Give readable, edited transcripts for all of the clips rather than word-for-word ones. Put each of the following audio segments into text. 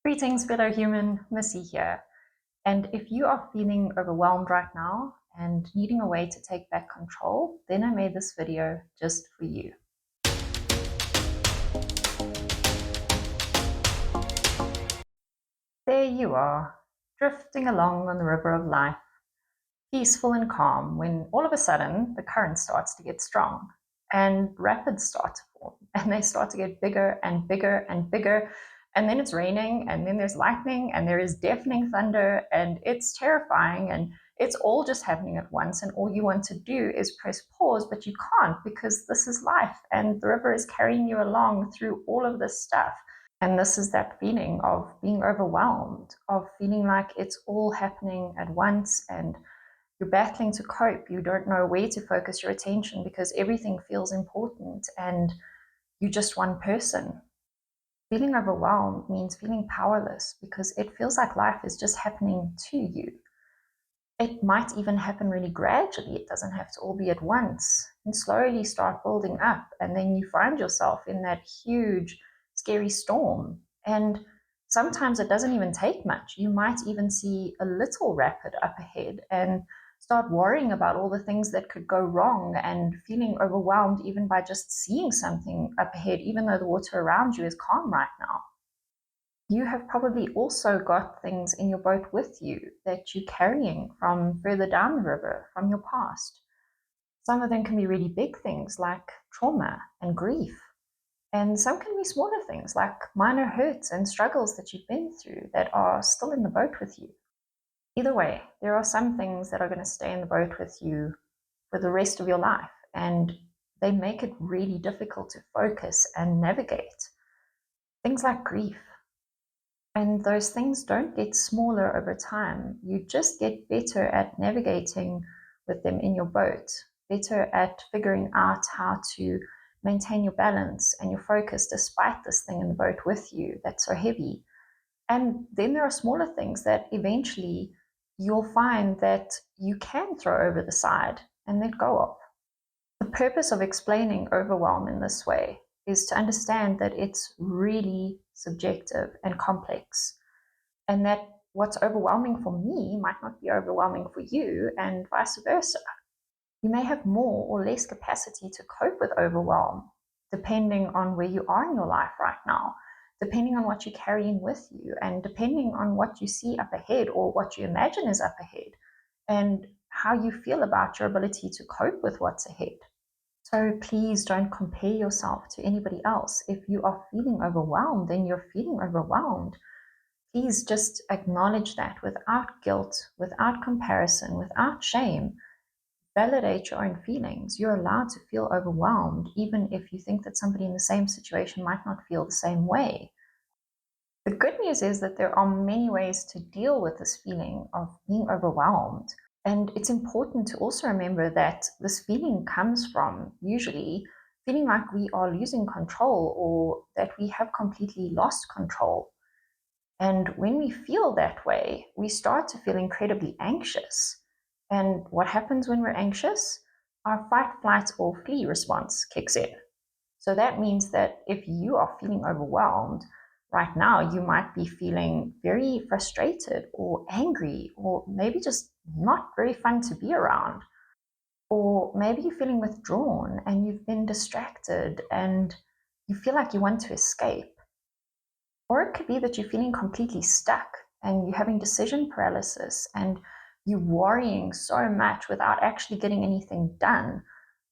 Greetings, fellow human, Missy here. And if you are feeling overwhelmed right now and needing a way to take back control, then I made this video just for you. There you are, drifting along on the river of life, peaceful and calm, when all of a sudden the current starts to get strong and rapids start to form and they start to get bigger and bigger and bigger. And then it's raining, and then there's lightning, and there is deafening thunder, and it's terrifying, and it's all just happening at once. And all you want to do is press pause, but you can't because this is life, and the river is carrying you along through all of this stuff. And this is that feeling of being overwhelmed, of feeling like it's all happening at once, and you're battling to cope. You don't know where to focus your attention because everything feels important, and you're just one person. Feeling overwhelmed means feeling powerless because it feels like life is just happening to you. It might even happen really gradually. It doesn't have to all be at once, and slowly start building up. And then you find yourself in that huge, scary storm. And sometimes it doesn't even take much. You might even see a little rapid up ahead and start worrying about all the things that could go wrong and feeling overwhelmed even by just seeing something up ahead, even though the water around you is calm right now. You have probably also got things in your boat with you that you're carrying from further down the river, from your past. Some of them can be really big things like trauma and grief, and some can be smaller things like minor hurts and struggles that you've been through that are still in the boat with you. Either way, there are some things that are going to stay in the boat with you for the rest of your life, and they make it really difficult to focus and navigate. Things like grief. And those things don't get smaller over time. You just get better at navigating with them in your boat, better at figuring out how to maintain your balance and your focus despite this thing in the boat with you that's so heavy. And then there are smaller things that eventually you'll find that you can throw over the side and let go of. The purpose of explaining overwhelm in this way is to understand that it's really subjective and complex, and that what's overwhelming for me might not be overwhelming for you, and vice versa. You may have more or less capacity to cope with overwhelm, depending on where you are in your life right now, depending on what you're carrying with you, and depending on what you see up ahead or what you imagine is up ahead, and how you feel about your ability to cope with what's ahead. So please don't compare yourself to anybody else. If you are feeling overwhelmed, then you're feeling overwhelmed. Please just acknowledge that without guilt, without comparison, without shame. Validate your own feelings. You're allowed to feel overwhelmed, even if you think that somebody in the same situation might not feel the same way. The good news is that there are many ways to deal with this feeling of being overwhelmed. And it's important to also remember that this feeling comes from usually feeling like we are losing control or that we have completely lost control. And when we feel that way, we start to feel incredibly anxious. And what happens when we're anxious? Our fight, flight, or flee response kicks in. So that means that if you are feeling overwhelmed right now, you might be feeling very frustrated or angry, or maybe just not very fun to be around. Or maybe you're feeling withdrawn and you've been distracted and you feel like you want to escape. Or it could be that you're feeling completely stuck and you're having decision paralysis and you're worrying so much without actually getting anything done.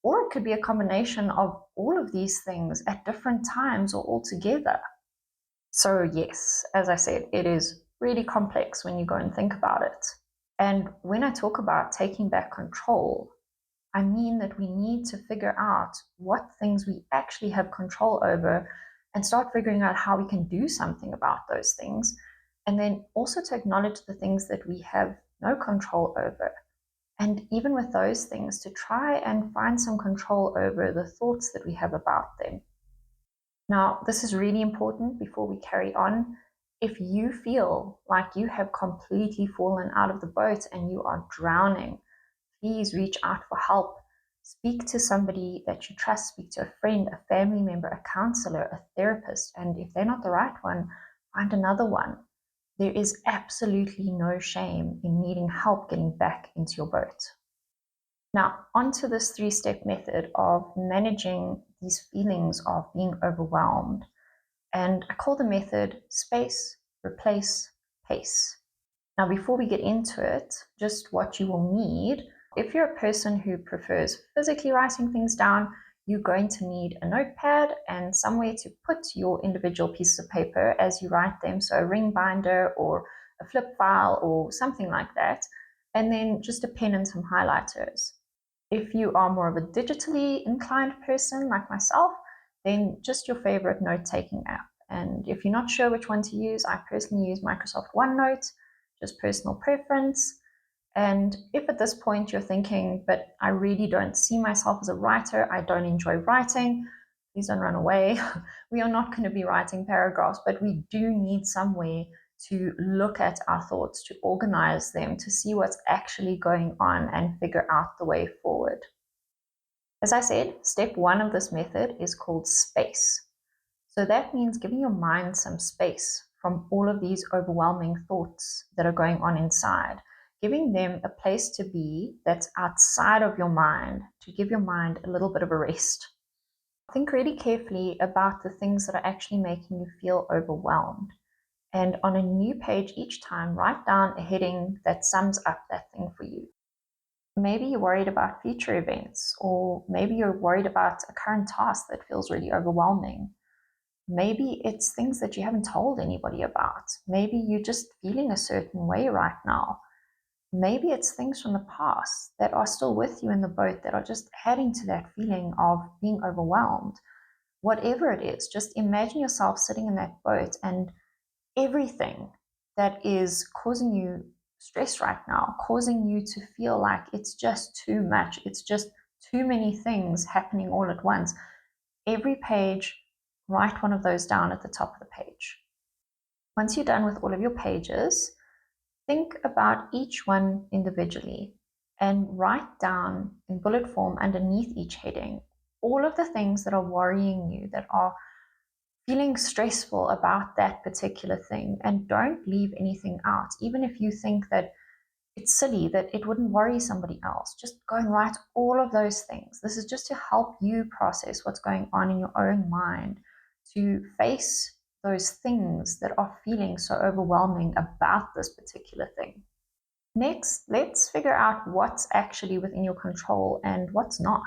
Or it could be a combination of all of these things at different times or all together. So, yes, as I said, it is really complex when you go and think about it. And when I talk about taking back control, I mean that we need to figure out what things we actually have control over and start figuring out how we can do something about those things. And then also to acknowledge the things that we have no control over. And even with those things, to try and find some control over the thoughts that we have about them. Now, this is really important before we carry on. If you feel like you have completely fallen out of the boat and you are drowning, please reach out for help. Speak to somebody that you trust, speak to a friend, a family member, a counselor, a therapist, and if they're not the right one, Find another one. There is absolutely no shame in needing help getting back into your boat. Now, onto this 3-step method of managing these feelings of being overwhelmed. And I call the method space, replace, pace. Now, before we get into it, just what you will need. If you're a person who prefers physically writing things down, you're going to need a notepad and somewhere to put your individual pieces of paper as you write them. So a ring binder or a flip file or something like that. And then just a pen and some highlighters. If you are more of a digitally inclined person like myself, then just your favorite note-taking app. And if you're not sure which one to use, I personally use Microsoft OneNote, just personal preference. And if at this point you're thinking, but I really don't see myself as a writer, I don't enjoy writing, please don't run away. We are not going to be writing paragraphs, but we do need some way to look at our thoughts, to organize them, to see what's actually going on and figure out the way forward. As I said, step 1 of this method is called space. So that means giving your mind some space from all of these overwhelming thoughts that are going on inside, giving them a place to be that's outside of your mind, to give your mind a little bit of a rest. Think really carefully about the things that are actually making you feel overwhelmed. And on a new page each time, write down a heading that sums up that thing for you. Maybe you're worried about future events, or maybe you're worried about a current task that feels really overwhelming. Maybe it's things that you haven't told anybody about. Maybe you're just feeling a certain way right now. Maybe it's things from the past that are still with you in the boat that are just adding to that feeling of being overwhelmed. Whatever it is, just imagine yourself sitting in that boat and everything that is causing you stress right now, causing you to feel like it's just too much, it's just too many things happening all at once. Every page, write one of those down at the top of the page. Once you're done with all of your pages, think about each one individually and write down in bullet form underneath each heading all of the things that are worrying you, that are feeling stressful about that particular thing, and don't leave anything out. Even if you think that it's silly, that it wouldn't worry somebody else, just go and write all of those things. This is just to help you process what's going on in your own mind, to face those things that are feeling so overwhelming about this particular thing. Next, let's figure out what's actually within your control and what's not.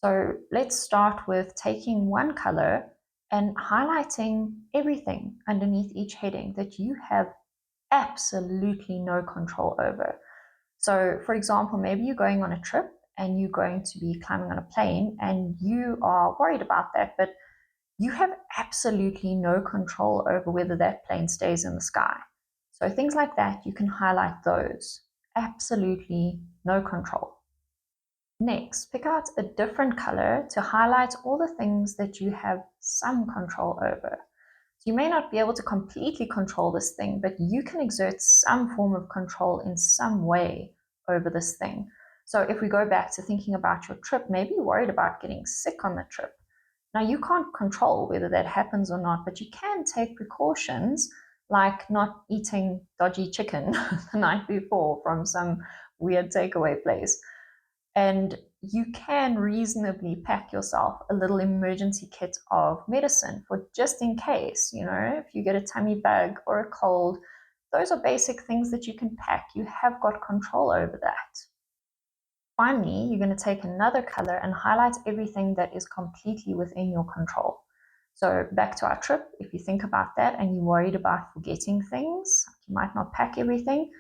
So let's start with taking one color and highlighting everything underneath each heading that you have absolutely no control over. So, for example, maybe you're going on a trip and you're going to be climbing on a plane and you are worried about that, but you have absolutely no control over whether that plane stays in the sky. So, things like that, you can highlight those. Absolutely no control. Next, pick out a different color to highlight all the things that you have some control over. So you may not be able to completely control this thing, but you can exert some form of control in some way over this thing. So if we go back to thinking about your trip, maybe you're worried about getting sick on the trip. Now, you can't control whether that happens or not, but you can take precautions like not eating dodgy chicken the night before from some weird takeaway place. And you can reasonably pack yourself a little emergency kit of medicine for just in case, if you get a tummy bug or a cold. Those are basic things that you can pack. You have got control over that. Finally, you're going to take another color and highlight everything that is completely within your control. So back to our trip, if you think about that and you're worried about forgetting things, you might not pack everything,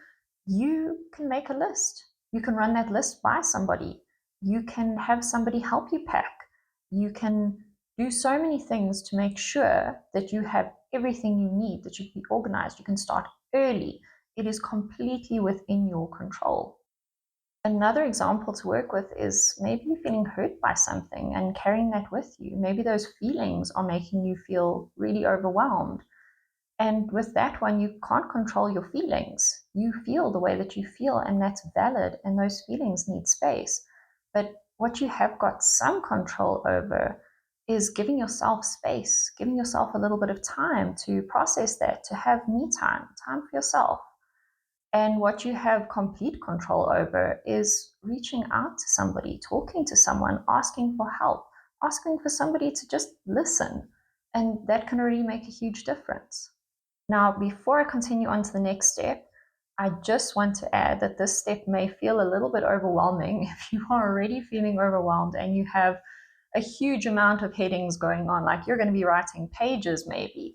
you can make a list. You can run that list by somebody. You can have somebody help you pack. You can do so many things to make sure that you have everything you need, that you can be organized. You can start early. It is completely within your control. Another example to work with is maybe you're feeling hurt by something and carrying that with you. Maybe those feelings are making you feel really overwhelmed. And with that one, you can't control your feelings. You feel the way that you feel, and that's valid, and those feelings need space. But what you have got some control over is giving yourself space, giving yourself a little bit of time to process that, to have me time, time for yourself. And what you have complete control over is reaching out to somebody, talking to someone, asking for help, asking for somebody to just listen. And that can already make a huge difference. Now, before I continue on to the next step, I just want to add that this step may feel a little bit overwhelming if you are already feeling overwhelmed and you have a huge amount of headings going on, like you're going to be writing pages maybe.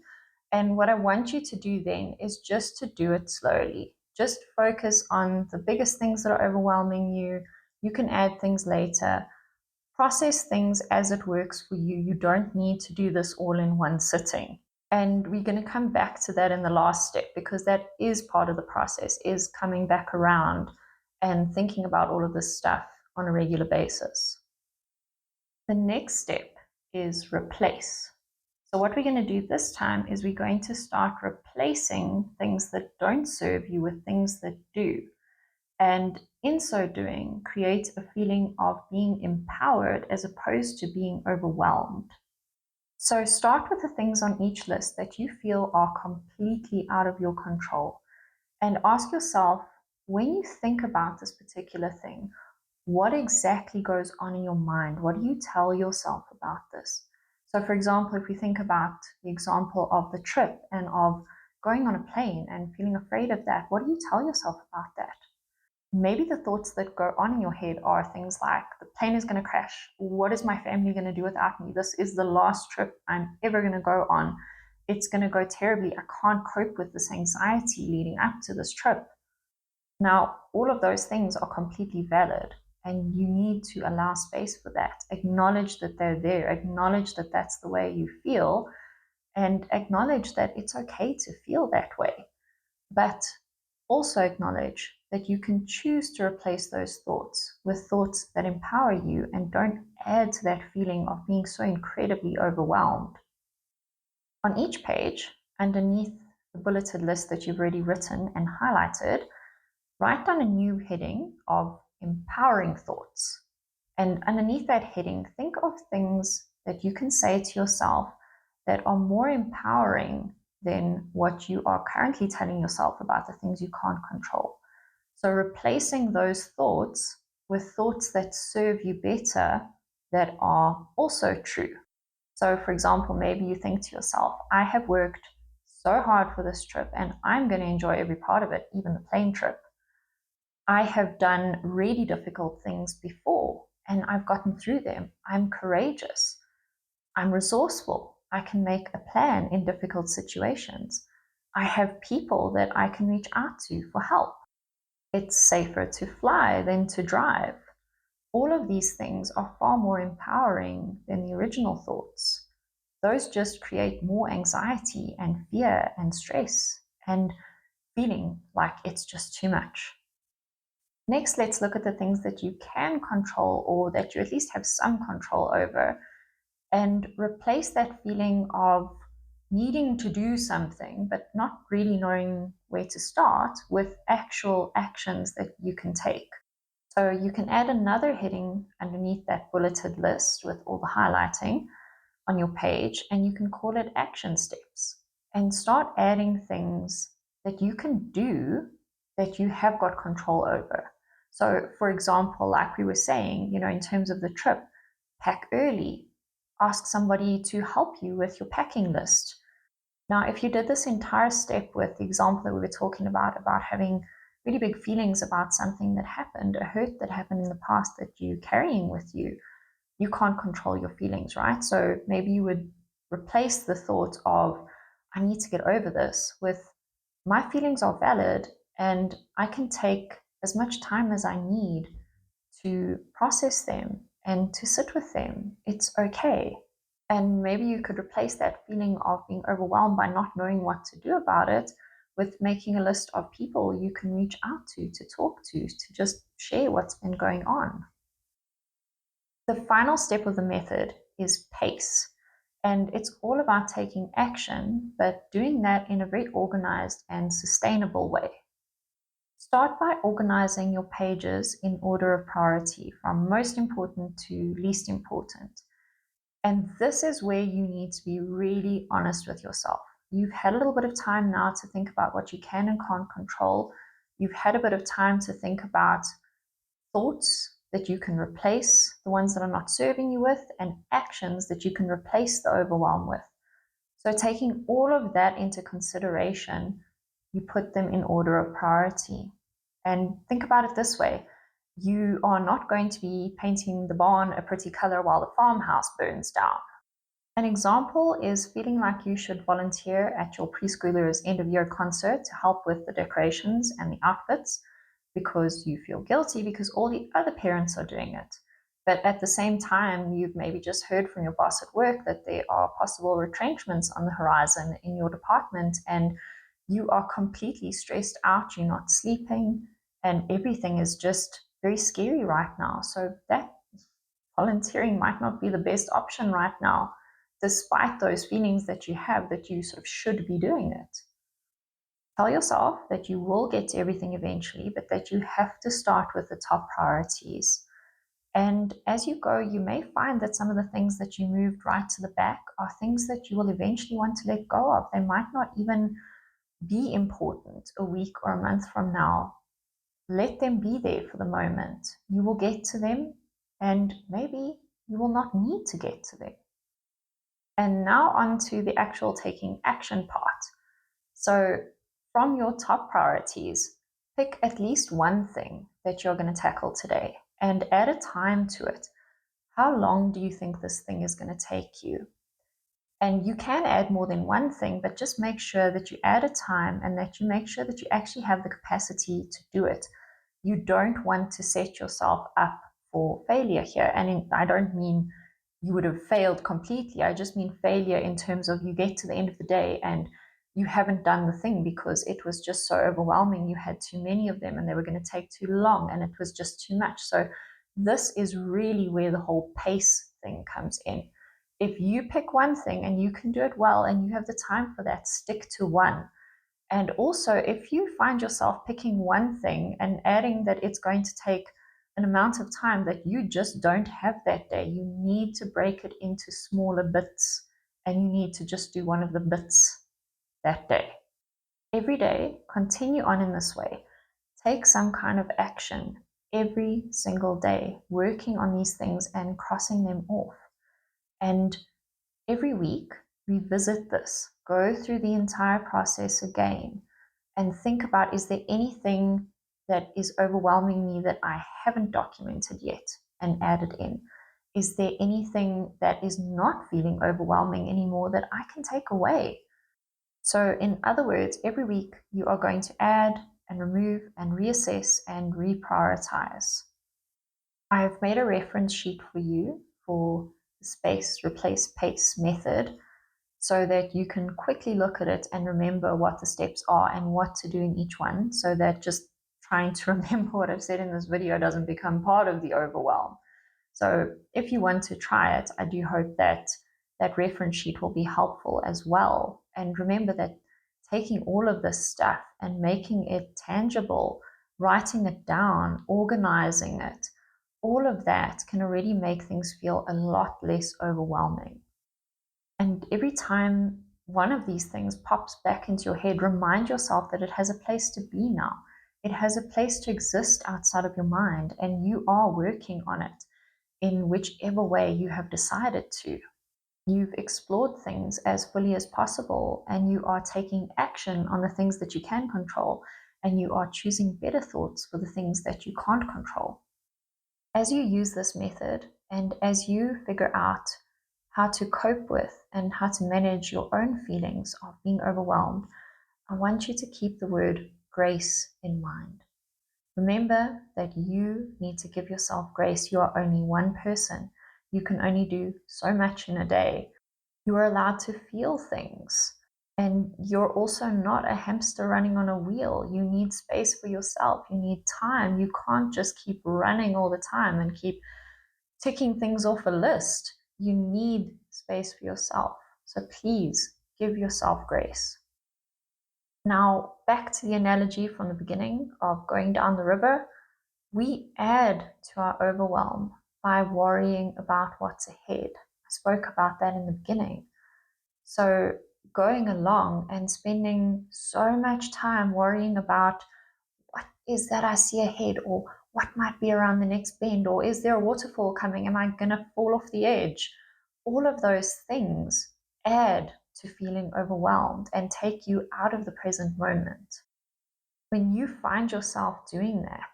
And what I want you to do then is just to do it slowly. Just focus on the biggest things that are overwhelming you. You can add things later. Process things as it works for you. You don't need to do this all in one sitting. And we're going to come back to that in the last step, because that is part of the process, is coming back around and thinking about all of this stuff on a regular basis. The next step is replace. So what we're going to do this time is we're going to start replacing things that don't serve you with things that do. And in so doing, create a feeling of being empowered as opposed to being overwhelmed. So start with the things on each list that you feel are completely out of your control, and ask yourself, when you think about this particular thing, what exactly goes on in your mind? What do you tell yourself about this? So, for example, if we think about the example of the trip and of going on a plane and feeling afraid of that, what do you tell yourself about that? Maybe the thoughts that go on in your head are things like, the plane is going to crash. What is my family going to do without me? This is the last trip I'm ever going to go on. It's going to go terribly. I can't cope with this anxiety leading up to this trip. Now, all of those things are completely valid, and you need to allow space for that. Acknowledge that they're there. Acknowledge that that's the way you feel, and acknowledge that it's okay to feel that way. But also acknowledge that you can choose to replace those thoughts with thoughts that empower you and don't add to that feeling of being so incredibly overwhelmed. On each page, underneath the bulleted list that you've already written and highlighted, write down a new heading of empowering thoughts. And underneath that heading, think of things that you can say to yourself that are more empowering than what you are currently telling yourself about the things you can't control. So replacing those thoughts with thoughts that serve you better, that are also true. So, for example, maybe you think to yourself, I have worked so hard for this trip and I'm going to enjoy every part of it, even the plane trip. I have done really difficult things before and I've gotten through them. I'm courageous. I'm resourceful. I can make a plan in difficult situations. I have people that I can reach out to for help. It's safer to fly than to drive. All of these things are far more empowering than the original thoughts. Those just create more anxiety and fear and stress and feeling like it's just too much. Next, let's look at the things that you can control, or that you at least have some control over, and replace that feeling of needing to do something but not really knowing where to start with actual actions that you can take. So you can add another heading underneath that bulleted list with all the highlighting on your page, and you can call it action steps, and start adding things that you can do that you have got control over. So, for example, like we were saying, in terms of the trip, pack early, ask somebody to help you with your packing list. Now, if you did this entire step with the example that we were talking about having really big feelings about something that happened, a hurt that happened in the past that you're carrying with you can't control your feelings, right? So maybe you would replace the thought of, I need to get over this, with, my feelings are valid and I can take as much time as I need to process them and to sit with them. It's okay. And maybe you could replace that feeling of being overwhelmed by not knowing what to do about it with making a list of people you can reach out to talk to just share what's been going on. The final step of the method is pace. And it's all about taking action, but doing that in a very organized and sustainable way. Start by organizing your pages in order of priority, from most important to least important. And this is where you need to be really honest with yourself. You've had a little bit of time now to think about what you can and can't control. You've had a bit of time to think about thoughts that you can replace the ones that are not serving you with, and actions that you can replace the overwhelm with. So, taking all of that into consideration, you put them in order of priority. And think about it this way: you are not going to be painting the barn a pretty color while the farmhouse burns down. An example is feeling like you should volunteer at your preschooler's end of year concert to help with the decorations and the outfits because you feel guilty because all the other parents are doing it. But at the same time, you've maybe just heard from your boss at work that there are possible retrenchments on the horizon in your department, and you are completely stressed out, you're not sleeping, and everything is just very scary right now. So that volunteering might not be the best option right now, despite those feelings that you have that you sort of should be doing it. Tell yourself that you will get to everything eventually, but that you have to start with the top priorities. And as you go, you may find that some of the things that you moved right to the back are things that you will eventually want to let go of. They might not even be important a week or a month from now. Let them be there for the moment. You will get to them, and maybe you will not need to get to them. And now on to the actual taking action part. So, from your top priorities, pick at least one thing that you're going to tackle today and add a time to it. How long do you think this thing is going to take you? And you can add more than one thing, but just make sure that you add a time and that you make sure that you actually have the capacity to do it. You don't want to set yourself up for failure here. And I don't mean you would have failed completely. I just mean failure in terms of you get to the end of the day and you haven't done the thing because it was just so overwhelming. You had too many of them and they were going to take too long and it was just too much. So this is really where the whole pace thing comes in. If you pick one thing and you can do it well and you have the time for that, stick to one. And also, if you find yourself picking one thing and adding that it's going to take an amount of time that you just don't have that day, you need to break it into smaller bits and you need to just do one of the bits that day. Every day, continue on in this way. Take some kind of action every single day, working on these things and crossing them off. And every week, revisit this, go through the entire process again, and think about, is there anything that is overwhelming me that I haven't documented yet and added in? Is there anything that is not feeling overwhelming anymore that I can take away? So, in other words, every week you are going to add and remove and reassess and reprioritize. I've made a reference sheet for you for the space, replace, pace method so that you can quickly look at it and remember what the steps are and what to do in each one, so that just trying to remember what I've said in this video doesn't become part of the overwhelm. So if you want to try it, I do hope that that reference sheet will be helpful as well. And remember that taking all of this stuff and making it tangible, writing it down, organizing it, all of that can already make things feel a lot less overwhelming. And every time one of these things pops back into your head, remind yourself that it has a place to be now. It has a place to exist outside of your mind, and you are working on it in whichever way you have decided to. You've explored things as fully as possible, and you are taking action on the things that you can control, and you are choosing better thoughts for the things that you can't control. As you use this method, and as you figure out how to cope with and how to manage your own feelings of being overwhelmed, I want you to keep the word grace in mind. Remember that you need to give yourself grace. You are only one person. You can only do so much in a day. You are allowed to feel things. And you're also not a hamster running on a wheel. You need space for yourself. You need time. You can't just keep running all the time and keep ticking things off a list. You need space for yourself. So please give yourself grace. Now, back to the analogy from the beginning of going down the river. We add to our overwhelm by worrying about what's ahead. spoke about that in the beginning. So going along and spending so much time worrying about what is that I see ahead, or what might be around the next bend, or is there a waterfall coming? Am I going to fall off the edge? All of those things add to feeling overwhelmed and take you out of the present moment. When you find yourself doing that,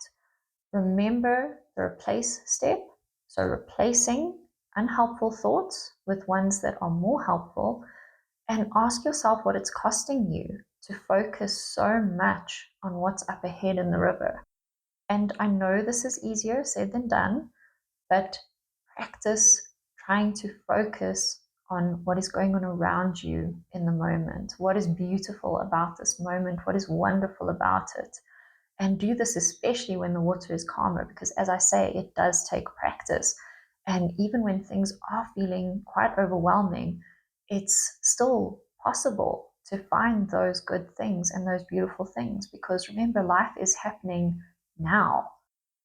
remember the replace step. So, replacing unhelpful thoughts with ones that are more helpful, and ask yourself what it's costing you to focus so much on what's up ahead in the river. And I know this is easier said than done, but practice trying to focus on what is going on around you in the moment. What is beautiful about this moment? What is wonderful about it? And do this especially when the water is calmer, because as I say, it does take practice. And even when things are feeling quite overwhelming, it's still possible to find those good things and those beautiful things, because remember, life is happening now.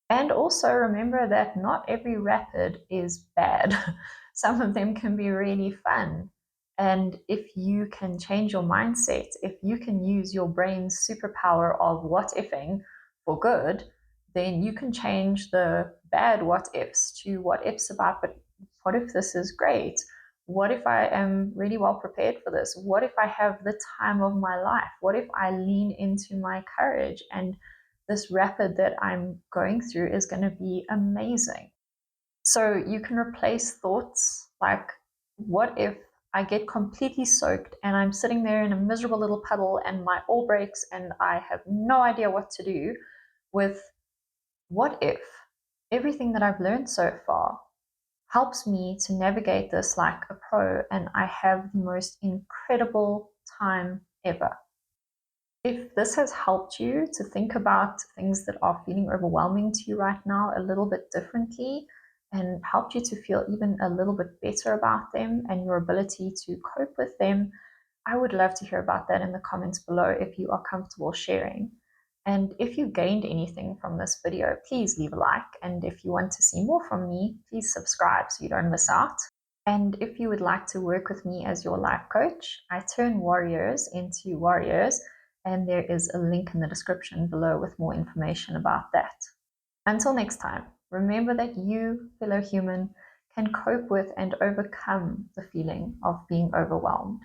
And also remember that not every rapid is bad. Some of them can be really fun. And if you can change your mindset, if you can use your brain's superpower of what ifing for good, then you can change the bad what ifs to what ifs about, but what if this is great? What if I am really well prepared for this? What if I have the time of my life? What if I lean into my courage and this rapid that I'm going through is going to be amazing? So you can replace thoughts like, what if I get completely soaked and I'm sitting there in a miserable little puddle and my oar breaks and I have no idea what to do, with, what if everything that I've learned so far helps me to navigate this like a pro and I have the most incredible time ever? If this has helped you to think about things that are feeling overwhelming to you right now a little bit differently, and helped you to feel even a little bit better about them and your ability to cope with them, I would love to hear about that in the comments below if you are comfortable sharing. And if you gained anything from this video, please leave a like. And if you want to see more from me, please subscribe so you don't miss out. And if you would like to work with me as your life coach, I turn warriors into warriors, and there is a link in the description below with more information about that. Until next time, remember that you, fellow human, can cope with and overcome the feeling of being overwhelmed.